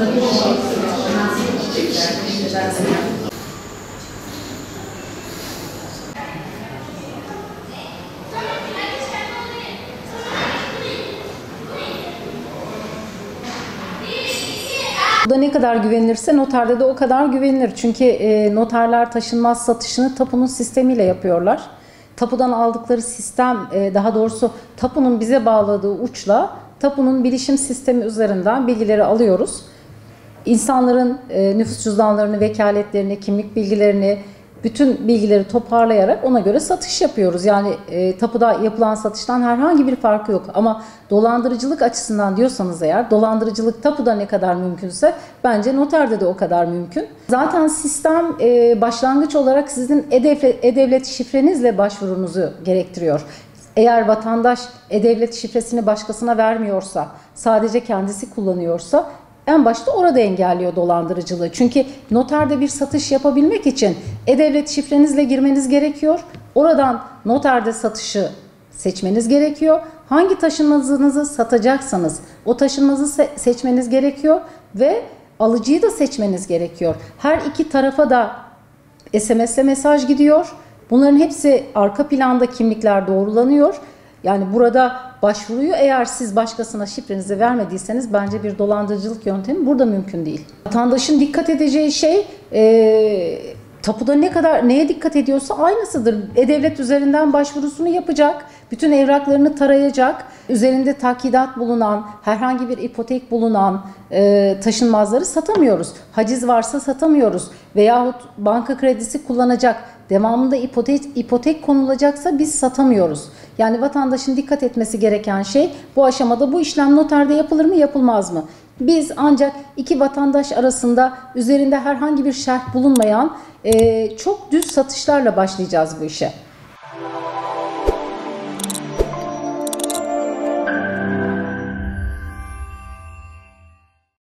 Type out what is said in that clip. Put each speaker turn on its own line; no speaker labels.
Bu da ne kadar güvenilirse noterde de o kadar güvenilir. Çünkü noterler taşınmaz satışını tapunun sistemiyle yapıyorlar. Tapudan aldıkları sistem, daha doğrusu tapunun bize bağladığı uçla tapunun bilişim sistemi üzerinden bilgileri alıyoruz. İnsanların nüfus cüzdanlarını, vekaletlerini, kimlik bilgilerini, bütün bilgileri toparlayarak ona göre satış yapıyoruz. Yani tapuda yapılan satıştan herhangi bir farkı yok. Ama dolandırıcılık açısından diyorsanız eğer, dolandırıcılık tapuda ne kadar mümkünse bence noterde de o kadar mümkün. Zaten sistem başlangıç olarak sizin e-devlet şifrenizle başvurunuzu gerektiriyor. Eğer vatandaş e-devlet şifresini başkasına vermiyorsa, sadece kendisi kullanıyorsa, en başta orada engelliyor dolandırıcılığı. Çünkü noterde bir satış yapabilmek için e-devlet şifrenizle girmeniz gerekiyor. Oradan noterde satışı seçmeniz gerekiyor. Hangi taşınmazınızı satacaksanız o taşınmazı seçmeniz gerekiyor ve alıcıyı da seçmeniz gerekiyor. Her iki tarafa da SMS'le mesaj gidiyor. Bunların hepsi arka planda kimlikler doğrulanıyor. Yani burada başvuruyu eğer siz başkasına şifrenizi vermediyseniz bence bir dolandırıcılık yöntemi burada mümkün değil. Vatandaşın dikkat edeceği şey tapuda neye dikkat ediyorsa aynısıdır. E-Devlet üzerinden başvurusunu yapacak, bütün evraklarını tarayacak, üzerinde takidat bulunan, herhangi bir ipotek bulunan taşınmazları satamıyoruz. Haciz varsa satamıyoruz veyahut banka kredisi kullanacak, devamında ipotek konulacaksa biz satamıyoruz. Yani vatandaşın dikkat etmesi gereken şey bu aşamada bu işlem noterde yapılır mı yapılmaz mı? Biz ancak iki vatandaş arasında üzerinde herhangi bir şerh bulunmayan çok düz satışlarla başlayacağız bu işe.